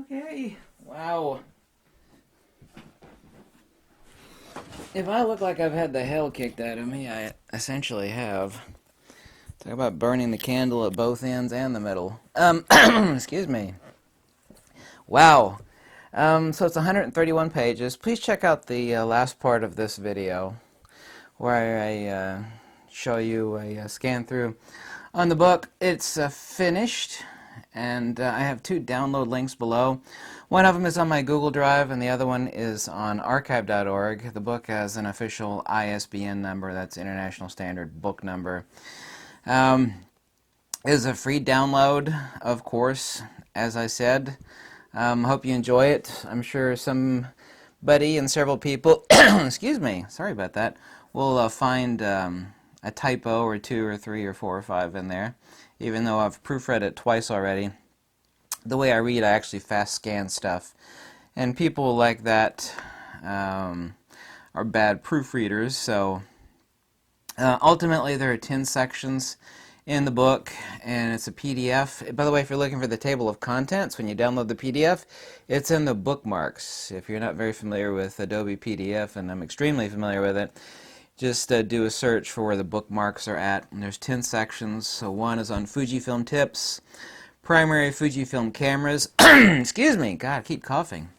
Okay. Wow. If I look like I've had the hell kicked out of me, I essentially have. Talk about burning the candle at both ends and the middle. Excuse me. Wow. So it's 131 pages. Please check out the last part of this video where I show you a scan through on the book. It's finished, and I have two download links below. One of them is on my Google Drive, and the other one is on archive.org. The book has an official ISBN number, that's International Standard Book Number. It is a free download, of course, as I said. Hope you enjoy it. I'm sure somebody and several people, excuse me, sorry about that, will find a typo or two or three or four or five in there, even though I've proofread it twice already. The way I read, I actually fast scan stuff, and people like that are bad proofreaders. So ultimately there are 10 sections in the book, and it's a PDF. By the way, if you're looking for the table of contents, when you download the PDF, it's in the bookmarks. If you're not very familiar with Adobe PDF, and I'm extremely familiar with it, just do a search for where the bookmarks are at. And there's 10 sections. So one is on Fujifilm tips, primary Fujifilm cameras. Excuse me, God, I keep coughing.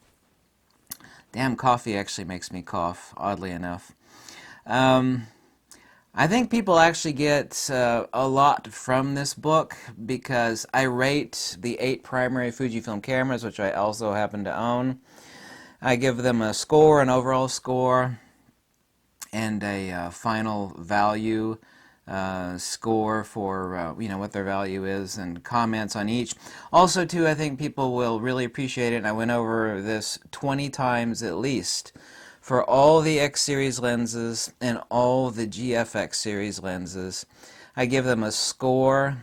Damn, coffee actually makes me cough, oddly enough. I think people actually get a lot from this book because I rate the 8 primary Fujifilm cameras, which I also happen to own. I give them a score, an overall score, and a final value score for what their value is, and comments on each. Also, too, I think people will really appreciate it, and I went over this 20 times at least for all the X series lenses and all the GFX series lenses. I give them a score,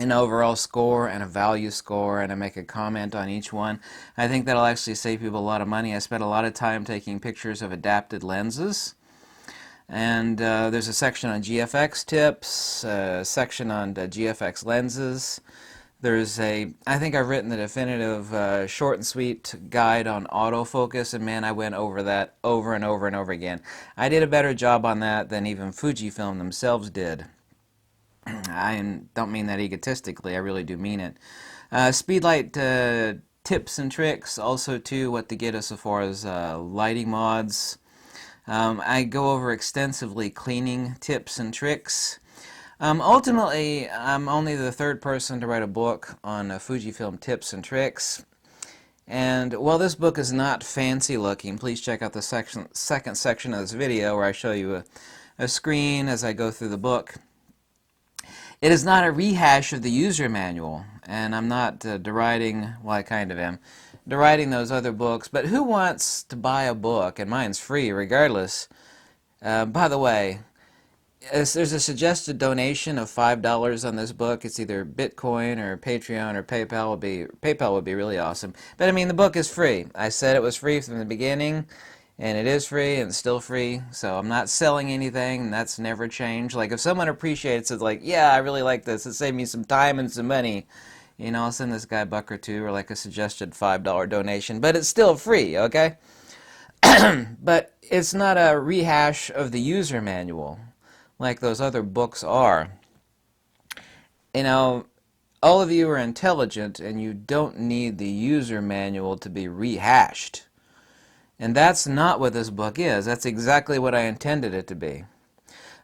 an overall score, and a value score, and I make a comment on each one. I think that'll actually save people a lot of money. I spent a lot of time taking pictures of adapted lenses. And there's a section on GFX tips, a section on GFX lenses. I think I've written the definitive short and sweet guide on autofocus, and man, I went over that over and over and over again. I did a better job on that than even Fujifilm themselves did. I don't mean that egotistically, I really do mean it. Speedlight tips and tricks, also too, what to get us as far as lighting mods. I go over extensively cleaning tips and tricks. Ultimately, I'm only the third person to write a book on Fujifilm tips and tricks. And while this book is not fancy looking, please check out the second section of this video where I show you a screen as I go through the book. It is not a rehash of the user manual, and I'm not deriding, well, I kind of am, deriding those other books, but who wants to buy a book, and mine's free regardless. By the way, there's a suggested donation of $5 on this book. It's either Bitcoin or Patreon or PayPal. PayPal would be really awesome. But I mean, the book is free. I said it was free from the beginning, and it is free, and it's still free. So I'm not selling anything, and that's never changed. Like, if someone appreciates it, like, yeah, I really like this, it saved me some time and some money, I'll send this guy a buck or two, or like a suggested $5 donation. But it's still free, okay? But it's not a rehash of the user manual like those other books are. All of you are intelligent, and you don't need the user manual to be rehashed. And that's not what this book is. That's exactly what I intended it to be.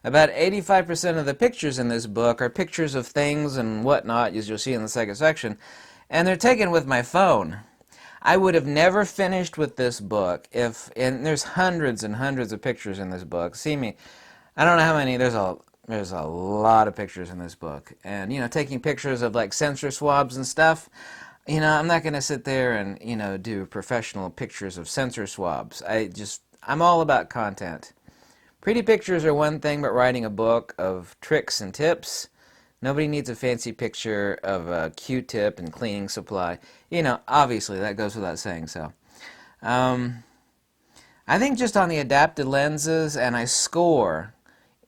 About 85% of the pictures in this book are pictures of things and whatnot, as you'll see in the second section, and they're taken with my phone. I would have never finished with this book and there's hundreds and hundreds of pictures in this book. See me, I don't know how many, there's a lot of pictures in this book. And, taking pictures of like sensor swabs and stuff, I'm not going to sit there and, do professional pictures of sensor swabs. I'm all about content. Pretty pictures are one thing, but writing a book of tricks and tips, nobody needs a fancy picture of a Q-tip and cleaning supply. Obviously, that goes without saying so. I think just on the adapted lenses, and I score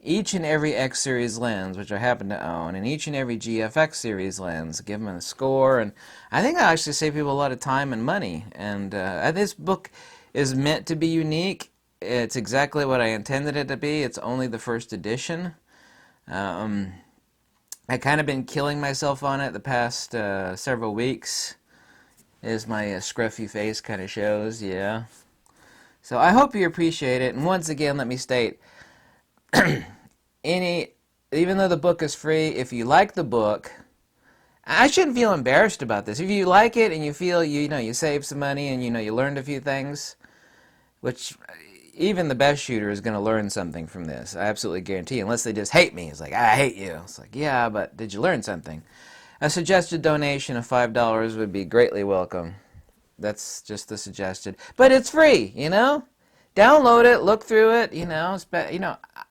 each and every X series lens, which I happen to own, and each and every GFX series lens, give them a score, and I think I actually save people a lot of time and money. And this book is meant to be unique. It's exactly what I intended it to be. It's only the first edition. Um, I kind of been killing myself on it the past several weeks, as my scruffy face kind of shows, yeah. So I hope you appreciate it, and once again, let me state, any even though the book is free, if you like the book, I shouldn't feel embarrassed about this. If you like it and you feel you saved some money and you learned a few things, which even the best shooter is going to learn something from this, I absolutely guarantee, unless they just hate me. It's like, I hate you. It's like, yeah, but did you learn something? A suggested donation of $5 would be greatly welcome. That's just the suggested, but it's free, download it, look through it,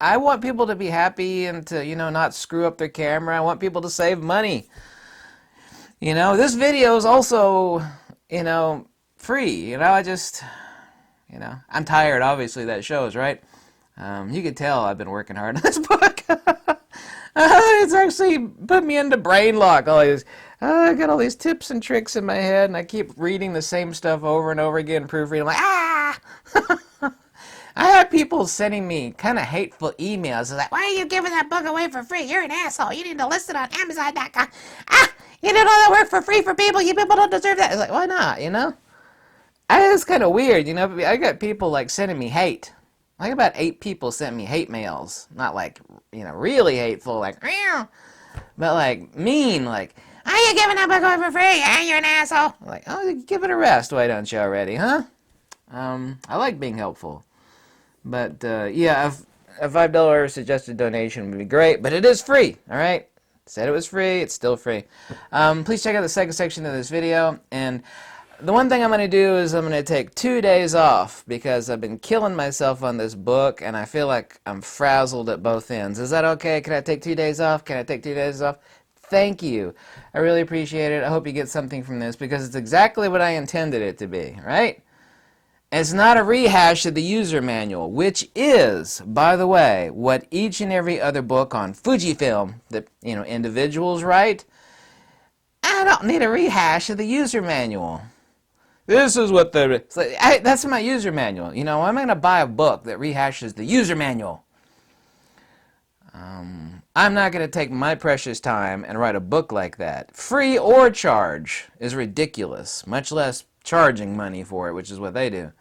I want people to be happy and to, not screw up their camera. I want people to save money. This video is also, free. I'm tired, obviously, that shows, right? You can tell I've been working hard on this book. It's actually put me into brain lock. I got all these tips and tricks in my head, and I keep reading the same stuff over and over again, proofreading. I'm like, ah! I have people sending me kind of hateful emails. It's like, why are you giving that book away for free? You're an asshole. You need to list it on Amazon.com. Ah! You did all that work for free for people. You people don't deserve that. It's like, why not, It's kind of weird, I got people, sending me hate. Like about 8 people sent me hate mails. Not really hateful, but mean, are you giving that book away for free? Yeah, you're an asshole. I'm like, oh, give it a rest, why don't you already, huh? I like being helpful. But, yeah, a $5 suggested donation would be great, but it is free, alright? Said it was free, it's still free. Please check out the second section of this video, and the one thing I'm going to do is I'm going to take 2 days off because I've been killing myself on this book and I feel like I'm frazzled at both ends. Is that okay? Can I take 2 days off? Can I take 2 days off? Thank you. I really appreciate it. I hope you get something from this because it's exactly what I intended it to be, right? It's not a rehash of the user manual, which is, by the way, what each and every other book on Fujifilm that, individuals write. I don't need a rehash of the user manual. This is what that's my user manual. I'm going to buy a book that rehashes the user manual. I'm not going to take my precious time and write a book like that. Free or charge is ridiculous, much less charging money for it, which is what they do.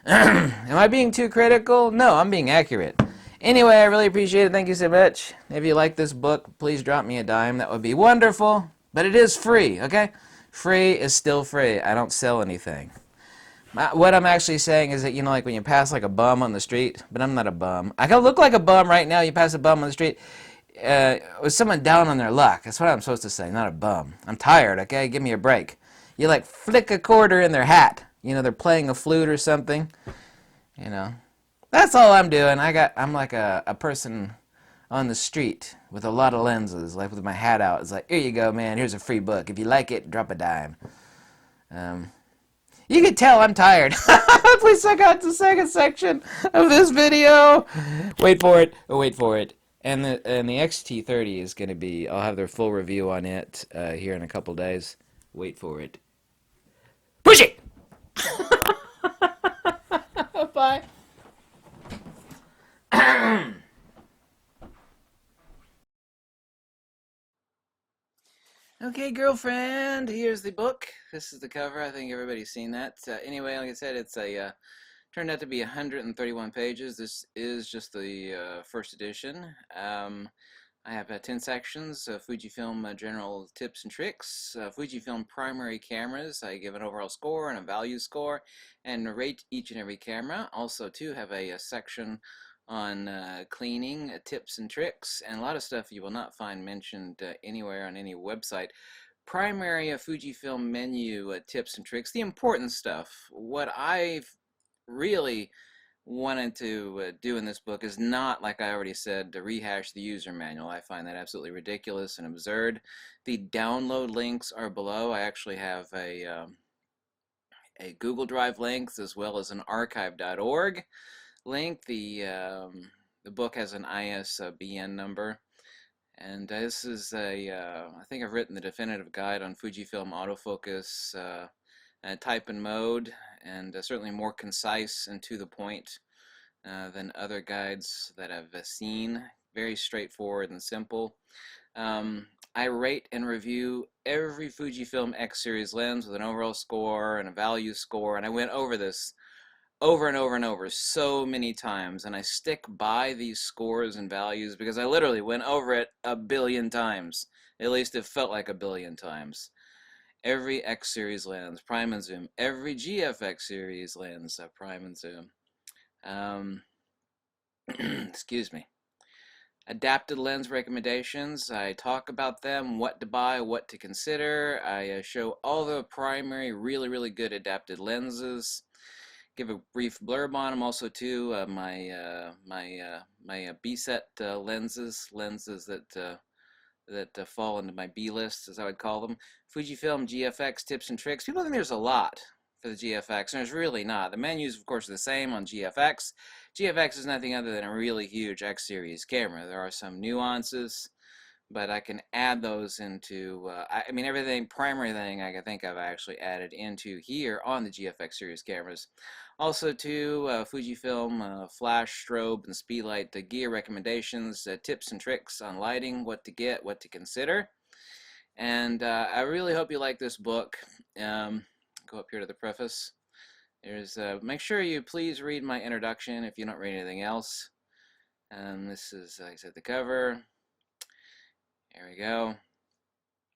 Am I being too critical? No, I'm being accurate. Anyway, I really appreciate it. Thank you so much. If you like this book, please drop me a dime. That would be wonderful. But it is free, okay? Free is still free. I don't sell anything. What I'm actually saying is that, when you pass a bum on the street, but I'm not a bum. I can look like a bum right now. You pass a bum on the street with someone down on their luck. That's what I'm supposed to say, not a bum. I'm tired, okay? Give me a break. You, flick a quarter in their hat. They're playing a flute or something. That's all I'm doing. I'm like a person on the street with a lot of lenses, with my hat out. It's like, here you go, man. Here's a free book. If you like it, drop a dime. You can tell I'm tired. Please check out the second section of this video. Wait for it. Oh, wait for it. And the XT30 is going to be, I'll have their full review on it here in a couple days. Wait for it. Push it! Bye. Okay, girlfriend, here's the book. This is the cover. I think everybody's seen that. Anyway, like I said, it's turned out to be 131 pages. This is just the first edition. I have 10 sections, Fujifilm general tips and tricks, Fujifilm primary cameras. I give an overall score and a value score and rate each and every camera. Also, too, have a section on cleaning, tips and tricks, and a lot of stuff you will not find mentioned anywhere on any website. Primary Fujifilm menu tips and tricks, the important stuff. What I've really wanted to do in this book is not, like I already said, to rehash the user manual. I find that absolutely ridiculous and absurd. The download links are below. I actually have a Google Drive link as well as an archive.org link. The the book has an ISBN number. And this is I think I've written the definitive guide on Fujifilm autofocus type and mode, and certainly more concise and to the point than other guides that I've seen. Very straightforward and simple. I rate and review every Fujifilm X series lens with an overall score and a value score, and I went over this over and over and over so many times, and I stick by these scores and values because I literally went over it a billion times. At least it felt like a billion times. Every X series lens, prime and zoom. Every GFX series lens, prime and zoom. Excuse me. Adapted lens recommendations. I talk about them, what to buy, what to consider. I show all the primary, really good adapted lenses. Give a brief blurb on them also too. My B set lenses that fall into my B list, as I would call them. Fujifilm GFX tips and tricks. People think there's a lot for the GFX, and there's really not. The menus, of course, are the same on GFX. GFX is nothing other than a really huge X series camera. There are some nuances, but I can add those into, I mean, everything, primary thing I think I've actually added into here on the GFX series cameras. Also to Fujifilm flash, strobe, and speedlight gear recommendations, tips and tricks on lighting, what to get, what to consider. And I really hope you like this book. Go up here to the preface. There's, make sure you please read my introduction if you don't read anything else. This is, like I said, the cover. There we go.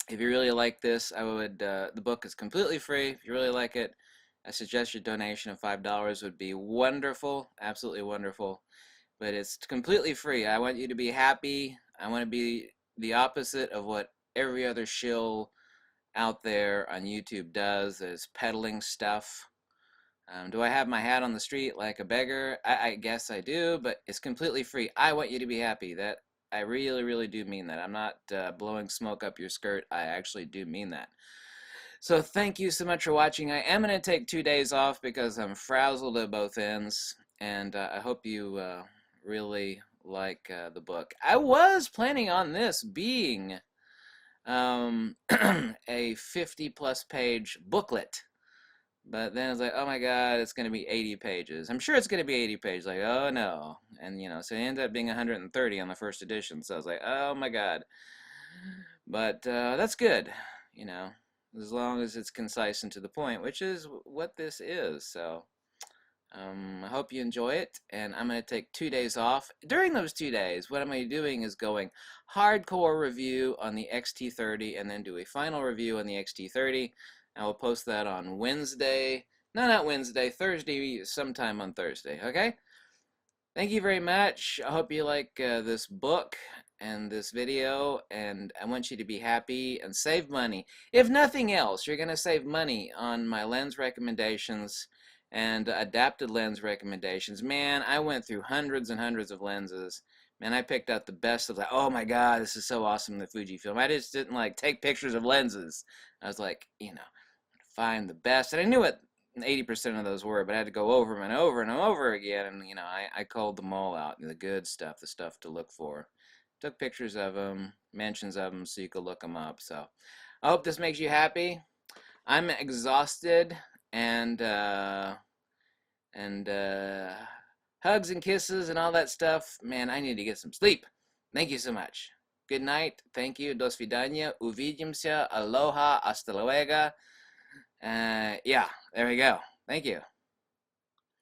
If you really like this, I would, the book is completely free. If you really like it, I suggest your donation of $5 would be wonderful, absolutely wonderful. But it's completely free. I want you to be happy. I want to be the opposite of what every other shill out there on YouTube does, is peddling stuff. Do I have my hat on the street like a beggar? I guess I do, but it's completely free. I want you to be happy. That I really do mean that. I'm not blowing smoke up your skirt. I actually do mean that. So thank you so much for watching. I am going to take 2 days off because I'm frazzled at both ends, and I hope you really like the book. I was planning on this being a 50-plus page booklet, but then it's like, oh my god, it's going to be 80 pages. I'm sure it's going to be 80 pages. Like, oh no. And, you know, so it ended up being 130 on the first edition. So I was like, oh my god. But that's good, you know, as long as it's concise and to the point, which is what this is. So I hope you enjoy it, and I'm going to take 2 days off. During those 2 days, what I'm going to be doing is going hardcore review on the XT30 and then do a final review on the XT30. I will post that on Wednesday. No, not Wednesday, Thursday, sometime on Thursday, okay? Thank you very much. I hope you like this book and this video, and I want you to be happy and save money. If nothing else, you're going to save money on my lens recommendations and adapted lens recommendations. Man, I went through hundreds and hundreds of lenses. Man, I picked out the best of that. Oh my god, this is so awesome, the Fujifilm. I just didn't like take pictures of lenses. I was like, you know, find the best. And I knew what 80% of those were, but I had to go over them and over and over again. And, you know, I called them all out. The good stuff, the stuff to look for. Took pictures of them, mentions of them, so you could look them up. So I hope this makes you happy. I'm exhausted, and hugs and kisses and all that stuff. Man, I need to get some sleep. Thank you so much. Good night. Thank you. До свидания. Увидимся. Aloha. Hasta luego. Yeah, there we go. Thank you.